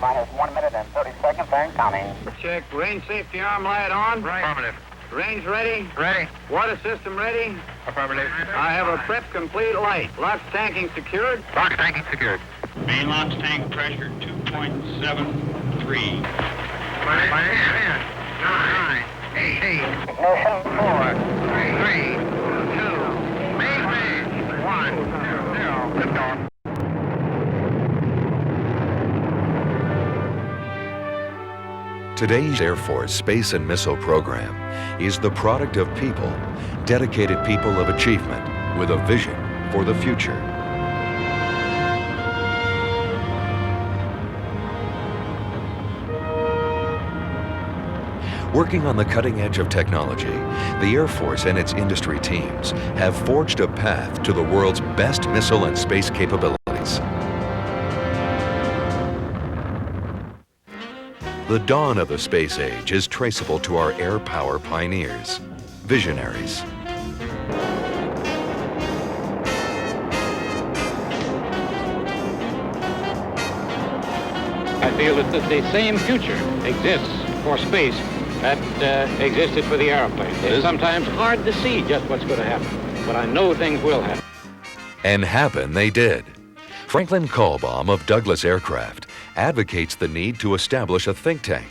Minus 1 minute and 30 seconds and counting. Check. Range safety arm light on. Right. Affirmative. Range ready. Ready. Water system ready. Affirmative. I have a prep complete light. Locks tanking secured. Lock tanking secured. Main locks tank pressure 2.73. 9, 8, Ignition. 4, 3, 2, main range, 1, 0, liftoff. Today's Air Force space and missile program is the product of people, dedicated people of achievement with a vision for the future. Working on the cutting edge of technology, the Air Force and its industry teams have forged a path to the world's best missile and space capabilities. The dawn of the space age is traceable to our air power pioneers, visionaries. I feel that the same future exists for space that existed for the airplane. It's sometimes hard to see just what's going to happen, but I know things will happen. And happen they did. Franklin Kahlbaum of Douglas Aircraft advocates the need to establish a think tank,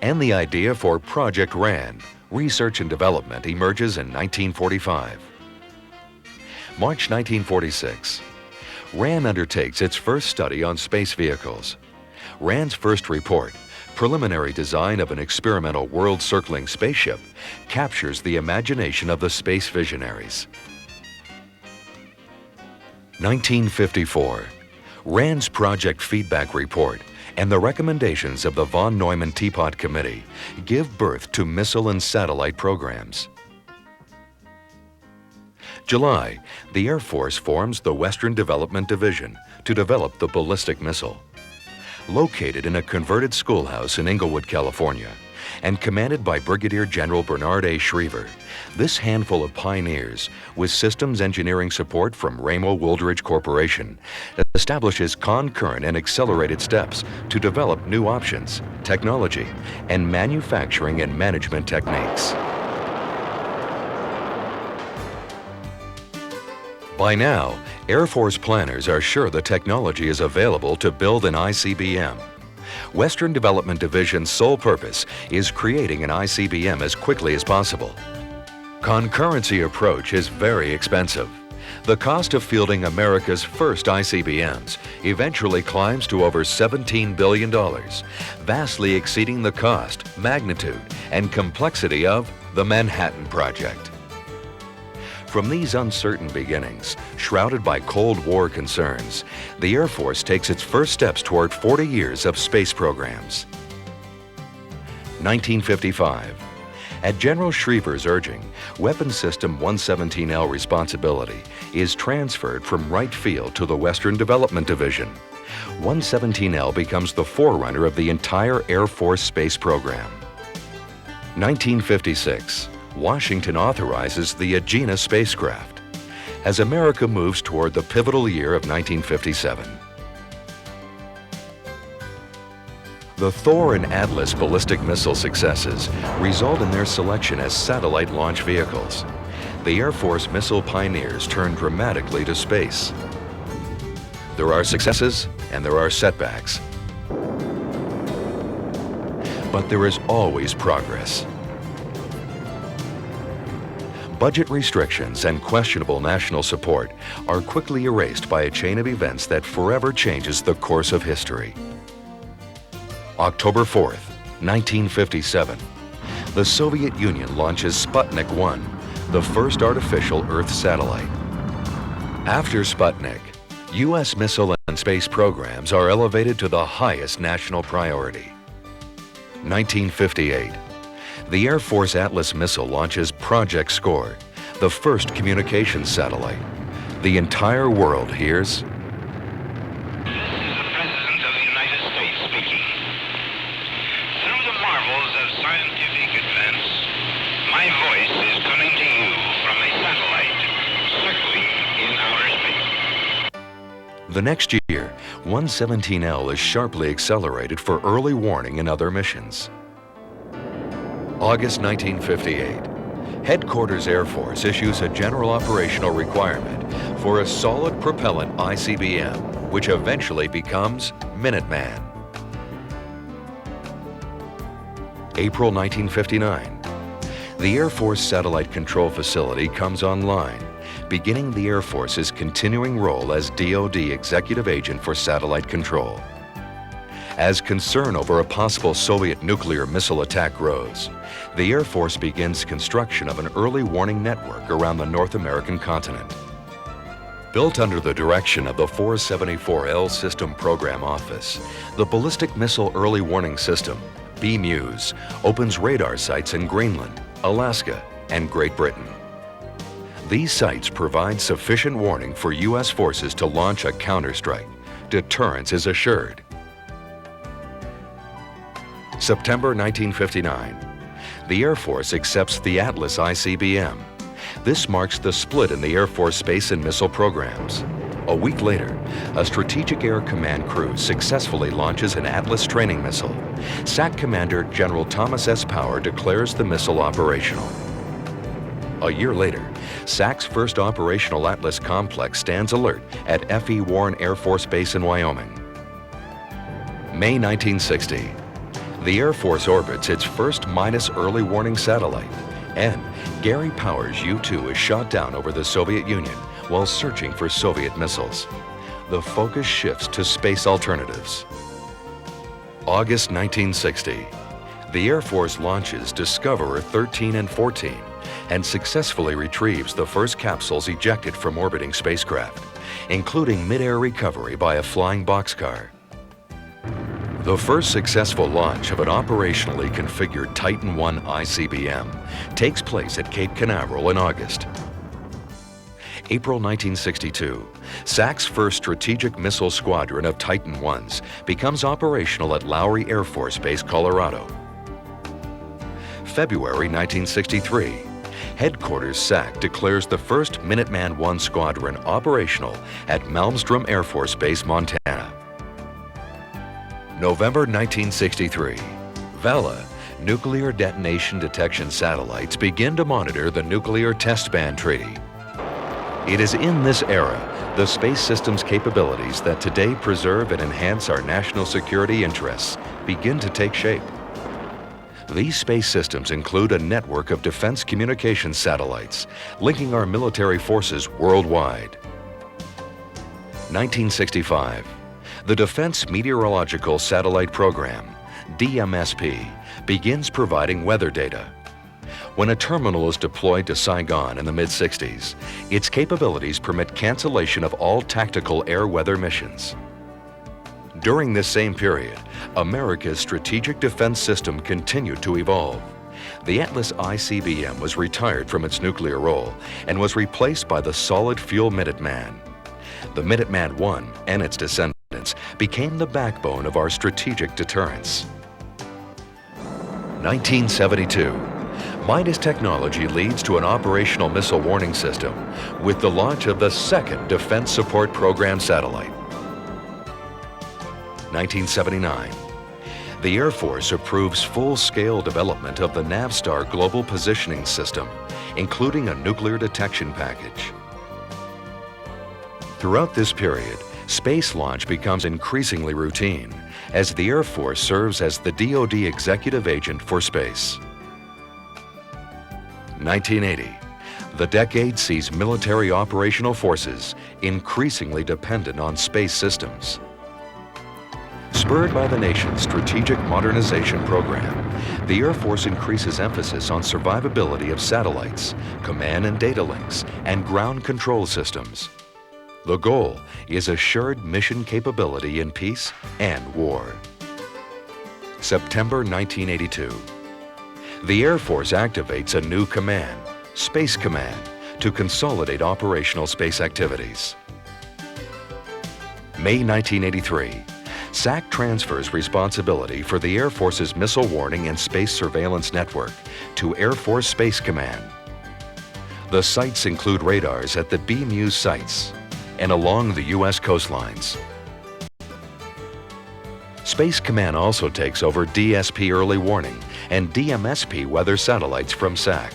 and the idea for Project RAN, research and development, emerges in 1945. March 1946. RAN undertakes its first study on space vehicles. RAN's first report, Preliminary Design of an Experimental World-Circling Spaceship, captures the imagination of the space visionaries. 1954. RAN's Project Feedback Report and the recommendations of the von Neumann Teapot Committee give birth to missile and satellite programs. July, the Air Force forms the Western Development Division to develop the ballistic missile. Located in a converted schoolhouse in Inglewood, California, and commanded by Brigadier General Bernard A. Schriever, this handful of pioneers, with systems engineering support from Ramo Wooldridge Corporation, establishes concurrent and accelerated steps to develop new options, technology, and manufacturing and management techniques. By now, Air Force planners are sure the technology is available to build an ICBM. Western Development Division's sole purpose is creating an ICBM as quickly as possible. Concurrency approach is very expensive. The cost of fielding America's first ICBMs eventually climbs to over $17 billion, vastly exceeding the cost, magnitude, and complexity of the Manhattan Project. From these uncertain beginnings, shrouded by Cold War concerns, the Air Force takes its first steps toward 40 years of space programs. 1955. At General Schriever's urging, Weapon System 117L responsibility is transferred from Wright Field to the Western Development Division. 117L becomes the forerunner of the entire Air Force space program. 1956. Washington authorizes the Agena spacecraft as America moves toward the pivotal year of 1957. The Thor and Atlas ballistic missile successes result in their selection as satellite launch vehicles. The Air Force missile pioneers turn dramatically to space. There are successes and there are setbacks. But there is always progress. Budget restrictions and questionable national support are quickly erased by a chain of events that forever changes the course of history. October 4th, 1957. The Soviet Union launches Sputnik 1, the first artificial Earth satellite. After Sputnik, U.S. missile and space programs are elevated to the highest national priority. 1958. The Air Force Atlas missile launches Project SCORE, the first communications satellite. The entire world hears. This is the President of the United States speaking. Through the marvels of scientific advance, my voice is coming to you from a satellite circling in outer space. The next year, 117L is sharply accelerated for early warning in other missions. August 1958. Headquarters Air Force issues a general operational requirement for a solid propellant ICBM, which eventually becomes Minuteman. April 1959. The Air Force Satellite Control Facility comes online, beginning the Air Force's continuing role as DoD Executive Agent for Satellite Control. As concern over a possible Soviet nuclear missile attack grows, the Air Force begins construction of an early warning network around the North American continent. Built under the direction of the 474L System Program Office, the Ballistic Missile Early Warning System, BMEWS, opens radar sites in Greenland, Alaska, and Great Britain. These sites provide sufficient warning for U.S. forces to launch a counterstrike. Deterrence is assured. September 1959. The Air Force accepts the Atlas ICBM. This marks the split in the Air Force space and missile programs. A week later, a Strategic Air Command crew successfully launches an Atlas training missile. SAC Commander General Thomas S. Power declares the missile operational. A year later, SAC's first operational Atlas complex stands alert at F.E. Warren Air Force Base in Wyoming. May 1960. The Air Force orbits its first Midas early warning satellite, and Gary Powers' U-2 is shot down over the Soviet Union while searching for Soviet missiles. The focus shifts to space alternatives. August 1960. The Air Force launches Discoverer 13 and 14 and successfully retrieves the first capsules ejected from orbiting spacecraft, including mid-air recovery by a flying boxcar. The first successful launch of an operationally configured Titan I ICBM takes place at Cape Canaveral in August. April 1962, SAC's first strategic missile squadron of Titan I's becomes operational at Lowry Air Force Base, Colorado. February 1963, Headquarters SAC declares the first Minuteman I squadron operational at Malmstrom Air Force Base, Montana. November 1963, VALA, nuclear detonation detection satellites, begin to monitor the Nuclear Test Ban Treaty. It is in this era, the space system's capabilities that today preserve and enhance our national security interests begin to take shape. These space systems include a network of defense communications satellites linking our military forces worldwide. 1965. The Defense Meteorological Satellite Program, DMSP, begins providing weather data. When a terminal is deployed to Saigon in the mid-60s, its capabilities permit cancellation of all tactical air weather missions. During this same period, America's strategic defense system continued to evolve. The Atlas ICBM was retired from its nuclear role and was replaced by the solid-fuel Minuteman. The Minuteman I and its descendants became the backbone of our strategic deterrence. 1972. Midas technology leads to an operational missile warning system with the launch of the second Defense Support Program satellite. 1979. The Air Force approves full-scale development of the Navstar Global Positioning System, including a nuclear detection package. Throughout this period, space launch becomes increasingly routine as the Air Force serves as the DoD Executive Agent for Space. 1980. The decade sees military operational forces increasingly dependent on space systems. Spurred by the nation's strategic modernization program, the Air Force increases emphasis on survivability of satellites, command and data links, and ground control systems. The goal is assured mission capability in peace and war. September 1982. The Air Force activates a new command, Space Command, to consolidate operational space activities. May 1983. SAC transfers responsibility for the Air Force's missile warning and space surveillance network to Air Force Space Command. The sites include radars at the BMEWS sites, and along the U.S. coastlines. Space Command also takes over DSP early warning and DMSP weather satellites from SAC.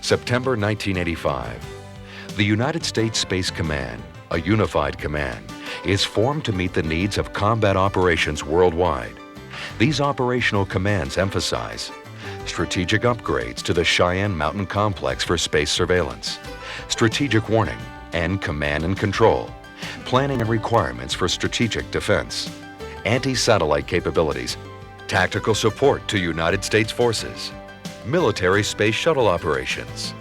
September 1985. The United States Space Command, a unified command, is formed to meet the needs of combat operations worldwide. These operational commands emphasize strategic upgrades to the Cheyenne Mountain Complex for space surveillance, strategic warning and command and control, planning and requirements for strategic defense, anti-satellite capabilities, tactical support to United States forces, military space shuttle operations,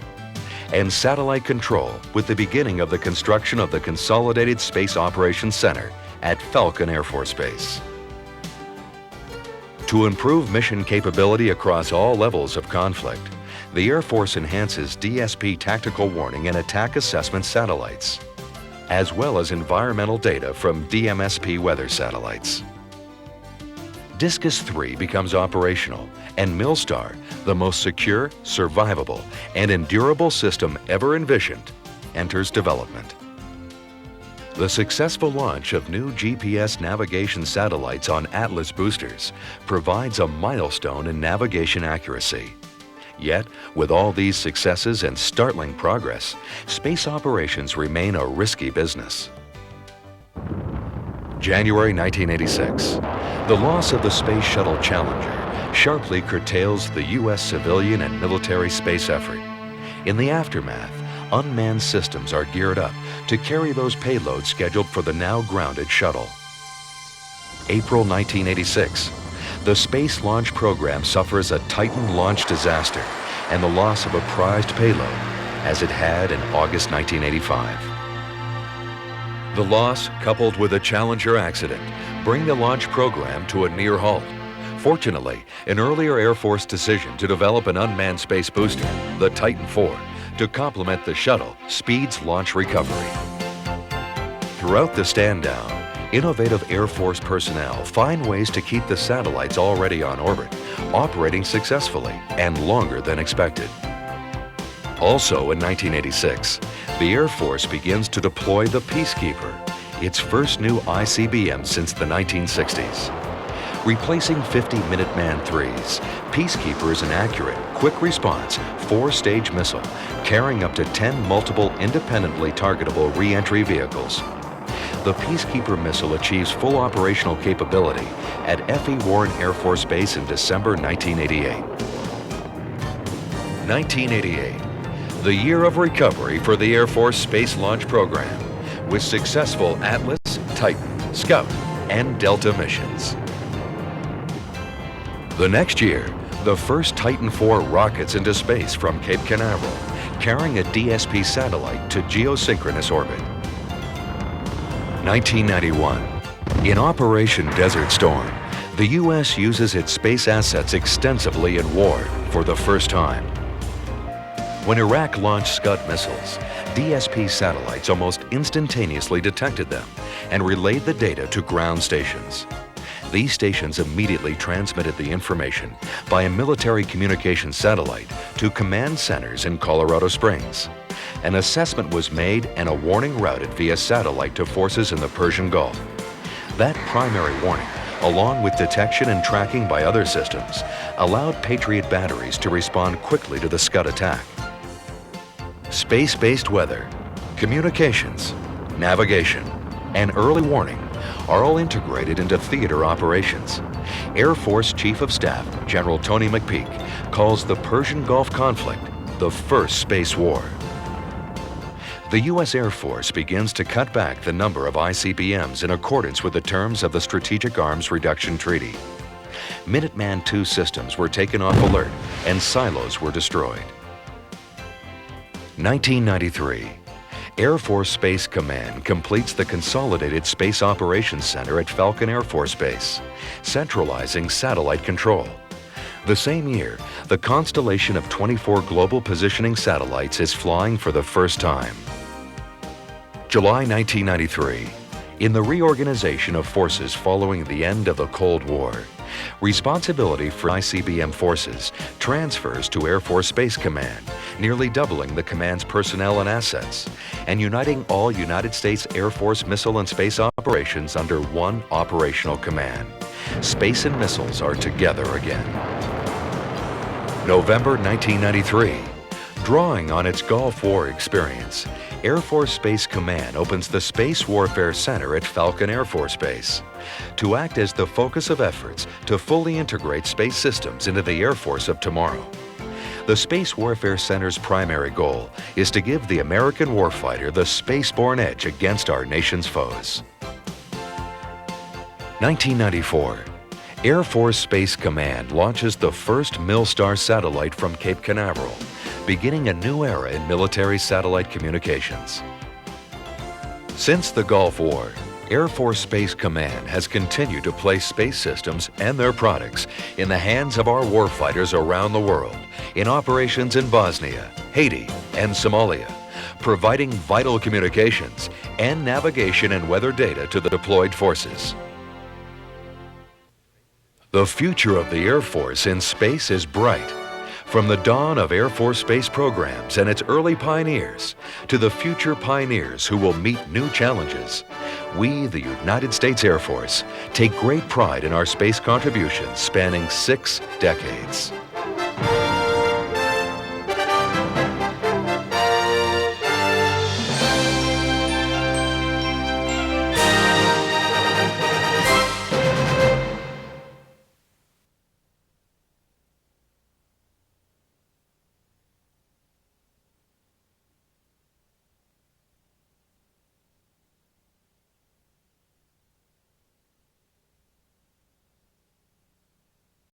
and satellite control with the beginning of the construction of the Consolidated Space Operations Center at Falcon Air Force Base. To improve mission capability across all levels of conflict, the Air Force enhances DSP tactical warning and attack assessment satellites, as well as environmental data from DMSP weather satellites. Discus 3 becomes operational, and Milstar, the most secure, survivable, and endurable system ever envisioned, enters development. The successful launch of new GPS navigation satellites on Atlas boosters provides a milestone in navigation accuracy. Yet, with all these successes and startling progress, space operations remain a risky business. January 1986. The loss of the Space Shuttle Challenger sharply curtails the U.S. civilian and military space effort. In the aftermath, unmanned systems are geared up to carry those payloads scheduled for the now grounded shuttle. April 1986. The Space Launch Program suffers a Titan launch disaster and the loss of a prized payload, as it had in August 1985. The loss, coupled with a Challenger accident, bring the launch program to a near halt. Fortunately, an earlier Air Force decision to develop an unmanned space booster, the Titan IV, to complement the shuttle, speeds launch recovery. Throughout the stand-down, innovative Air Force personnel find ways to keep the satellites already on orbit, operating successfully and longer than expected. Also in 1986, the Air Force begins to deploy the Peacekeeper, its first new ICBM since the 1960s. Replacing 50 Minuteman IIIs, Peacekeeper is an accurate, quick-response, 4-stage missile carrying up to 10 multiple independently targetable re-entry vehicles. The Peacekeeper missile achieves full operational capability at F.E. Warren Air Force Base in December 1988. 1988, the year of recovery for the Air Force Space Launch Program, with successful Atlas, Titan, Scout, and Delta missions. The next year, the first Titan IV rockets into space from Cape Canaveral, carrying a DSP satellite to geosynchronous orbit. 1991. In Operation Desert Storm, the U.S. uses its space assets extensively in war for the first time. When Iraq launched Scud missiles, DSP satellites almost instantaneously detected them and relayed the data to ground stations. These stations immediately transmitted the information by a military communications satellite to command centers in Colorado Springs. An assessment was made and a warning routed via satellite to forces in the Persian Gulf. That primary warning, along with detection and tracking by other systems, allowed Patriot batteries to respond quickly to the Scud attack. Space-based weather, communications, navigation, and early warning are all integrated into theater operations. Air Force Chief of Staff General Tony McPeak calls the Persian Gulf conflict the first space war. The U.S. Air Force begins to cut back the number of ICBMs in accordance with the terms of the Strategic Arms Reduction Treaty. Minuteman II systems were taken off alert and silos were destroyed. 1993. Air Force Space Command completes the Consolidated Space Operations Center at Falcon Air Force Base, centralizing satellite control. The same year, the constellation of 24 global positioning satellites is flying for the first time. July 1993. In the reorganization of forces following the end of the Cold War, responsibility for ICBM forces transfers to Air Force Space Command, nearly doubling the command's personnel and assets, and uniting all United States Air Force missile and space operations under one operational command. Space and missiles are together again. November 1993. Drawing on its Gulf War experience, Air Force Space Command opens the Space Warfare Center at Falcon Air Force Base to act as the focus of efforts to fully integrate space systems into the Air Force of tomorrow. The Space Warfare Center's primary goal is to give the American warfighter the spaceborne edge against our nation's foes. 1994. Air Force Space Command launches the first Milstar satellite from Cape Canaveral, beginning a new era in military satellite communications. Since the Gulf War, Air Force Space Command has continued to place space systems and their products in the hands of our warfighters around the world in operations in Bosnia, Haiti, and Somalia, providing vital communications and navigation and weather data to the deployed forces. The future of the Air Force in space is bright. From the dawn of Air Force space programs and its early pioneers to the future pioneers who will meet new challenges, we, the United States Air Force, take great pride in our space contributions spanning 6 decades.